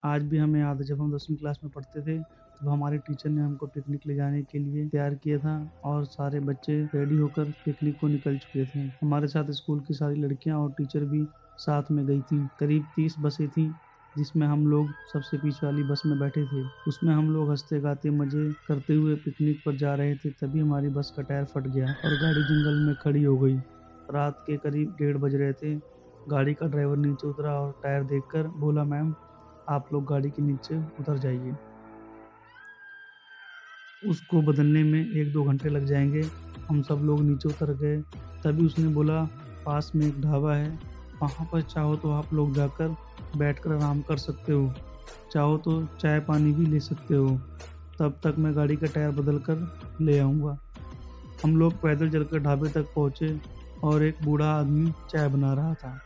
आज भी हमें याद है जब हम 10वीं क्लास में पढ़ते थे, तब हमारे टीचर ने हमको पिकनिक ले जाने के लिए तैयार किया था और सारे बच्चे रेडी होकर पिकनिक को निकल चुके थे। हमारे साथ स्कूल की सारी लड़कियां और टीचर भी साथ में गई थीं। करीब 30 बसें थीं, जिसमें हम लोग सबसे पीछे वाली बस में बैठे थे। उसमें हम लोग हँसते-गाते मज़े करते हुए पिकनिक पर जा रहे थे, तभी हमारी बस का टायर फट गया और गाड़ी जंगल में खड़ी हो गई। रात के करीब 1:30 बज रहे थे। गाड़ी का ड्राइवर नीचे उतरा और टायर देखकर बोला, "मैम, आप लोग गाड़ी के नीचे उतर जाइए। उसको बदलने में 1-2 घंटे लग जाएँगे।" हम सब लोग नीचे उतर गए। तभी उसने बोला, "पास में एक ढाबा है, वहाँ पर चाहो तो आप लोग जाकर बैठकर आराम कर सकते हो। चाहो तो चाय-पानी भी ले सकते हो। तब तक मैं गाड़ी का टायर बदल कर ले आऊँगा।" हम लोग पैदल चलकर ढाबे तक पहुँचे और एक बूढ़ा आदमी चाय बना रहा था।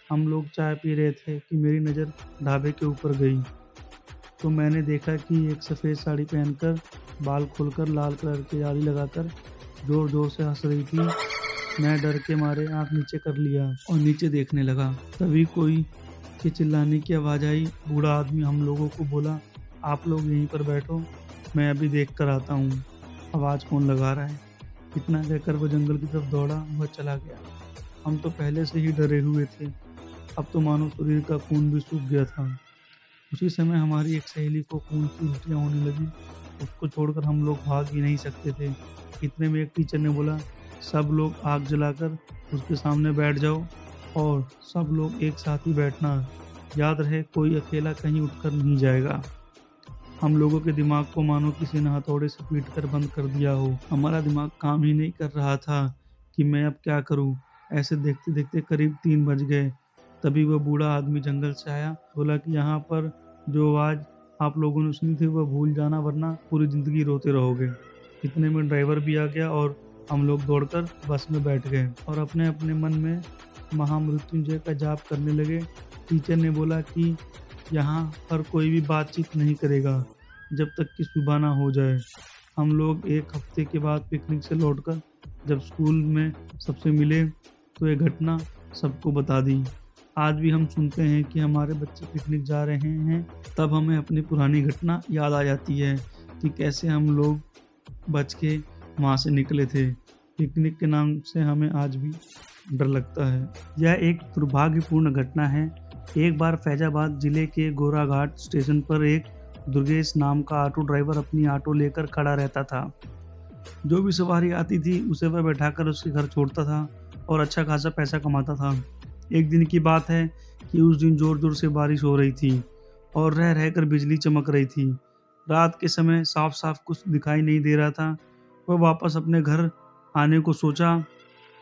हम लोग चाय पी रहे थे कि मेरी नज़र ढाबे के ऊपर गई। तो मैंने देखा कि एक सफ़ेद साड़ी पहनकर, बाल खोलकर, लाल कलर की जाली लगाकर ज़ोर-ज़ोर से हँस रही थी। मैं डर के मारे आँख नीचे कर लिया और नीचे देखने लगा। तभी कोई के चिल्लाने की आवाज़ आई। बूढ़ा आदमी हम लोगों को बोला, "आप लोग यहीं पर बैठो, मैं अभी देख कर आता हूँ, आवाज़ कौन लगा रहा है।" इतना कहकर वो जंगल की तरफ दौड़ा, वह चला गया। हम तो पहले से ही डरे हुए थे, अब तो मानो शरीर का खून भी सूख गया था। उसी समय हमारी एक सहेली को खून की उल्टियाँ होने लगी। उसको छोड़कर हम लोग भाग ही नहीं सकते थे। इतने में एक टीचर ने बोला, "सब लोग आग जलाकर उसके सामने बैठ जाओ और सब लोग एक साथ ही बैठना। याद रहे, कोई अकेला कहीं उठकर नहीं जाएगा।" हम लोगों के दिमाग को मानो किसी ने हथौड़े से पीट कर बंद कर दिया हो। हमारा दिमाग काम ही नहीं कर रहा था कि मैं अब क्या करूँ। ऐसे देखते-देखते करीब 3 बज गए। तभी वह बूढ़ा आदमी जंगल से आया, बोला कि यहाँ पर जो आवाज़ आप लोगों ने सुनी थी वह भूल जाना, वरना पूरी ज़िंदगी रोते रहोगे। इतने में ड्राइवर भी आ गया और हम लोग दौड़कर बस में बैठ गए और अपने-अपने मन में महामृत्युंजय का जाप करने लगे। टीचर ने बोला कि यहाँ पर कोई भी बातचीत नहीं करेगा जब तक कि सुबह ना हो जाए। हम लोग 1 हफ्ते के बाद पिकनिक से लौटकर जब स्कूल में सबसे मिले तो ये घटना सबको बता दी। आज भी हम सुनते हैं कि हमारे बच्चे पिकनिक जा रहे हैं, तब हमें अपनी पुरानी घटना याद आ जाती है कि कैसे हम लोग बच के वहाँ से निकले थे। पिकनिक के नाम से हमें आज भी डर लगता है। यह एक दुर्भाग्यपूर्ण घटना है। एक बार फैजाबाद जिले के गोराघाट स्टेशन पर एक दुर्गेश नाम का ऑटो ड्राइवर अपनी ऑटो लेकर खड़ा रहता था। जो भी सवारी आती थी उसे वह बैठाकर उसके घर छोड़ता था और अच्छा खासा पैसा कमाता था। एक दिन की बात है कि उस दिन ज़ोर-ज़ोर से बारिश हो रही थी और रह-रह कर बिजली चमक रही थी। रात के समय साफ-साफ कुछ दिखाई नहीं दे रहा था। वह वापस अपने घर आने को सोचा,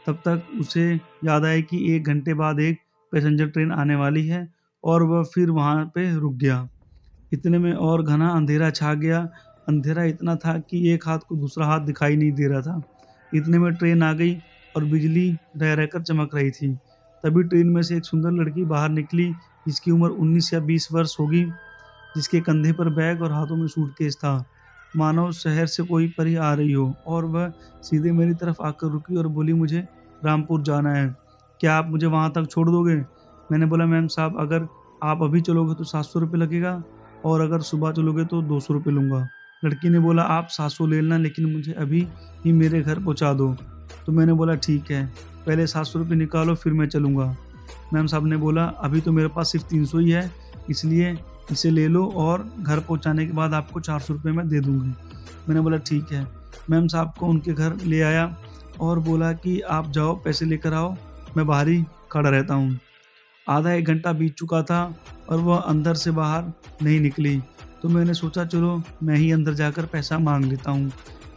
तब तक उसे याद आया कि 1 घंटे बाद एक पैसेंजर ट्रेन आने वाली है और वह फिर वहाँ पे रुक गया। इतने में और घना अंधेरा छा गया। अंधेरा इतना था कि एक हाथ को दूसरा हाथ दिखाई नहीं दे रहा था। इतने में ट्रेन आ गई और बिजली रह-रह कर चमक रही थी। तभी ट्रेन में से एक सुंदर लड़की बाहर निकली, जिसकी उम्र 19 या 20 वर्ष होगी, जिसके कंधे पर बैग और हाथों में सूटकेस था। मानो शहर से कोई परी आ रही हो और वह सीधे मेरी तरफ आकर रुकी और बोली, "मुझे रामपुर जाना है। क्या आप मुझे वहाँ तक छोड़ दोगे?" मैंने बोला, "मैम साहब, अगर आप अभी चलोगे तो 700 रुपये लगेगा और अगर सुबह चलोगे तो 200 रुपये लूँगा।" लड़की ने बोला, "आप 700 ले लेना, लेकिन मुझे अभी ही मेरे घर पहुँचा दो।" तो मैंने बोला, "ठीक है, पहले 700 रुपये निकालो फिर मैं चलूँगा।" मैम साहब ने बोला, "अभी तो मेरे पास सिर्फ 300 ही है, इसलिए इसे ले लो और घर पहुँचाने के बाद आपको 400 रुपये मैं दे दूँगी।" मैंने बोला, "ठीक है।" मैम साहब को उनके घर ले आया और बोला कि आप जाओ पैसे लेकर आओ, मैं बाहर ही खड़ा रहता हूँ। आधा 1 घंटा बीत चुका था और वह अंदर से बाहर नहीं निकली, तो मैंने सोचा चलो मैं ही अंदर जाकर पैसा माँग लेता हूँ।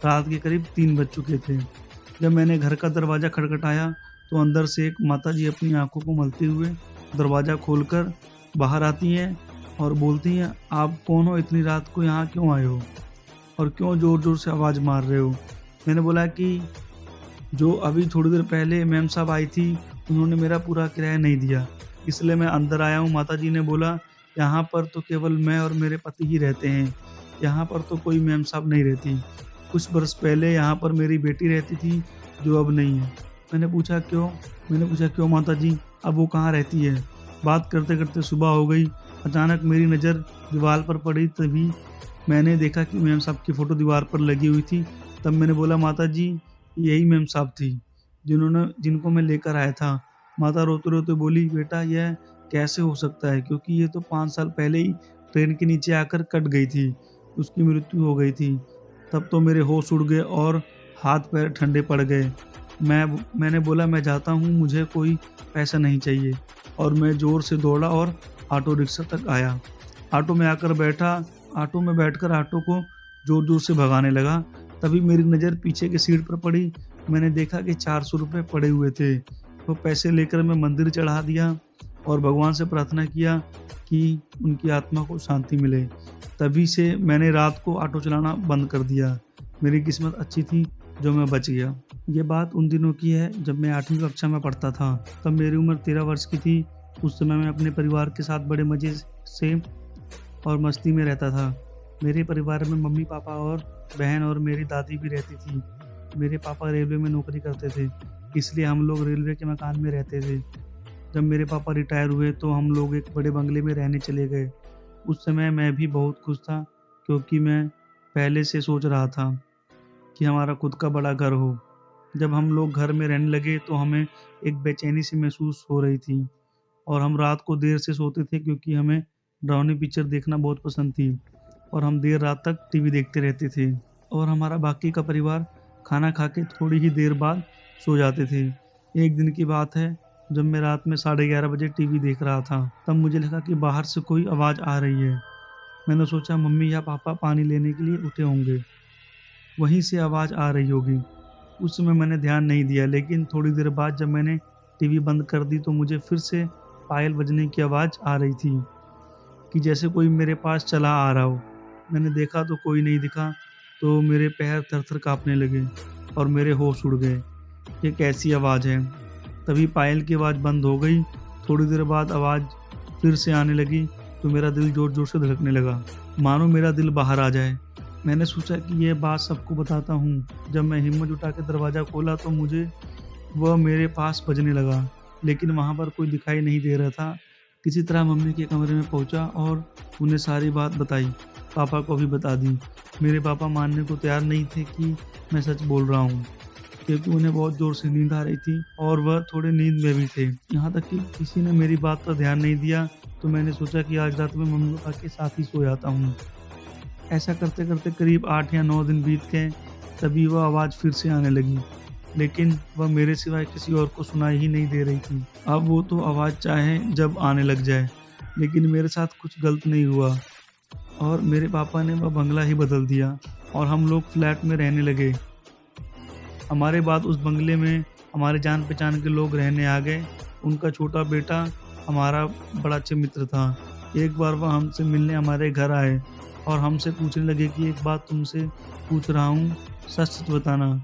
रात के करीब 3 बज चुके थे। जब मैंने घर का दरवाज़ा खटखटाया तो अंदर से एक माताजी अपनी आँखों को मलते हुए दरवाज़ा खोलकर बाहर आती हैं और बोलती हैं, "आप कौन हो? इतनी रात को यहाँ क्यों आए हो? और क्यों ज़ोर-ज़ोर से आवाज़ मार रहे हो?" मैंने बोला कि जो अभी थोड़ी देर पहले मैम साहब आई थी, उन्होंने मेरा पूरा किराया नहीं दिया, इसलिए मैं अंदर आया हूँ। माताजी ने बोला, "यहाँ पर तो केवल मैं और मेरे पति ही रहते हैं, यहाँ पर तो कोई मैम साहब नहीं रहती। कुछ बरस पहले यहाँ पर मेरी बेटी रहती थी, जो अब नहीं है।" मैंने पूछा, "क्यों?" माताजी, "अब वो कहाँ रहती है?" बात करते-करते सुबह हो गई। अचानक मेरी नज़र दीवार पर पड़ी, तभी मैंने देखा कि मेम साहब की फ़ोटो दीवार पर लगी हुई थी। तब मैंने बोला, माता जी, यही मेम साहब थी जिनको मैं लेकर आया था। माता रोते-रोते बोली, बेटा यह कैसे हो सकता है, क्योंकि ये तो 5 साल पहले ही ट्रेन के नीचे आकर कट गई थी, उसकी मृत्यु हो गई थी। तब तो मेरे होश उड़ गए और हाथ-पैर ठंडे पड़ गए। मैंने बोला, मैं जाता हूँ, मुझे कोई पैसा नहीं चाहिए। और मैं ज़ोर से दौड़ा और ऑटो रिक्शा तक आया। ऑटो में आकर बैठा, ऑटो में बैठकर ऑटो को ज़ोर-ज़ोर से भगाने लगा। तभी मेरी नज़र पीछे की सीट पर पड़ी। मैंने देखा कि 400 रुपए पड़े हुए थे। वो पैसे लेकर मैं मंदिर चढ़ा दिया और भगवान से प्रार्थना किया कि उनकी आत्मा को शांति मिले। तभी से मैंने रात को ऑटो चलाना बंद कर दिया। मेरी किस्मत अच्छी थी जो मैं बच गया। ये बात उन दिनों की है जब मैं 8वीं कक्षा में पढ़ता था। तब मेरी उम्र 13 वर्ष की थी। उस समय मैं अपने परिवार के साथ बड़े मज़े से और मस्ती में रहता था। मेरे परिवार में मम्मी-पापा और बहन और मेरी दादी भी रहती थी। मेरे पापा रेलवे में नौकरी करते थे, इसलिए हम लोग रेलवे के मकान में रहते थे। जब मेरे पापा रिटायर हुए तो हम लोग एक बड़े बंगले में रहने चले गए। उस समय मैं भी बहुत खुश था, क्योंकि मैं पहले से सोच रहा था कि हमारा खुद का बड़ा घर हो। जब हम लोग घर में रहने लगे तो हमें एक बेचैनी सी महसूस हो रही थी और हम रात को देर से सोते थे, क्योंकि हमें डरावनी पिक्चर देखना बहुत पसंद थी और हम देर रात तक टीवी देखते रहते थे। और हमारा बाकी का परिवार खाना खा के थोड़ी ही देर बाद सो जाते थे। एक दिन की बात है, जब मैं रात में 11:30 बजे टीवी देख रहा था, तब मुझे लगा कि बाहर से कोई आवाज़ आ रही है। मैंने सोचा मम्मी या पापा पानी लेने के लिए उठे होंगे, वहीं से आवाज़ आ रही होगी। उस समय मैंने ध्यान नहीं दिया, लेकिन थोड़ी देर बाद जब मैंने टीवी बंद कर दी तो मुझे फिर से पायल बजने की आवाज़ आ रही थी, कि जैसे कोई मेरे पास चला आ रहा हो। मैंने देखा तो कोई नहीं दिखा, तो मेरे पैर थर-थर काँपने लगे और मेरे होश उड़ गए। ये कैसी आवाज़ है? तभी पायल की आवाज़ बंद हो गई। थोड़ी देर बाद आवाज़ फिर से आने लगी, तो मेरा दिल ज़ोर-ज़ोर से धड़कने लगा, मानो मेरा दिल बाहर आ जाए। मैंने सोचा कि ये बात सबको बताता हूँ। जब मैं हिम्मत जुटा के दरवाज़ा खोला तो मुझे वह मेरे पास बजने लगा, लेकिन वहाँ पर कोई दिखाई नहीं दे रहा था। किसी तरह मम्मी के कमरे में पहुँचा और उन्हें सारी बात बताई। पापा को भी बता दी। मेरे पापा मानने को तैयार नहीं थे कि मैं सच बोल रहा हूँ, क्योंकि उन्हें बहुत ज़ोर से नींद आ रही थी और वह थोड़े नींद में भी थे। यहाँ तक कि किसी ने मेरी बात पर ध्यान नहीं दिया, तो मैंने सोचा कि आज रात में मम्मी-पापा के साथ ही सो जाता हूँ। ऐसा करते-करते करीब 8 या 9 दिन बीत गए, तभी वह आवाज़ फिर से आने लगी, लेकिन वह मेरे सिवाय किसी और को सुनाई ही नहीं दे रही थी। अब वो तो आवाज़ चाहे जब आने लग जाए, लेकिन मेरे साथ कुछ गलत नहीं हुआ और मेरे पापा ने वह बंगला ही बदल दिया और हम लोग फ्लैट में रहने लगे। हमारे बाद उस बंगले में हमारे जान-पहचान के लोग रहने आ गए। उनका छोटा बेटा हमारा बड़ा अच्छा मित्र था। एक बार वह हमसे मिलने हमारे घर आए और हमसे पूछने लगे कि एक बात तुमसे पूछ रहा हूँ, सच-सच बताना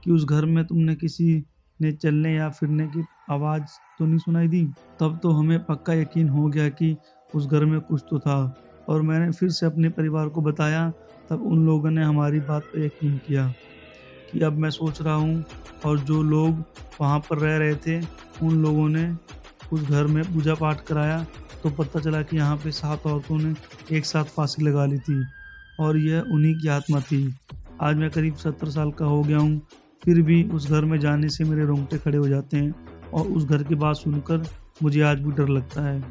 कि उस घर में तुमने किसी ने चलने या फिरने की आवाज़ तो नहीं सुनाई दी? तब तो हमें पक्का यकीन हो गया कि उस घर में कुछ तो था और मैंने फिर से अपने परिवार को बताया। तब उन लोगों ने हमारी बात पर यकीन किया कि अब मैं सोच रहा हूँ, और जो लोग वहाँ पर रह रहे थे, उन लोगों ने उस घर में पूजा पाठ कराया, तो पता चला कि यहाँ पे 7 औरतों ने एक साथ फांसी लगा ली थी और यह उन्हीं की आत्मा थी। आज मैं करीब 70 साल का हो गया हूँ, फिर भी उस घर में जाने से मेरे रोंगटे खड़े हो जाते हैं और उस घर की बात सुनकर मुझे आज भी डर लगता है।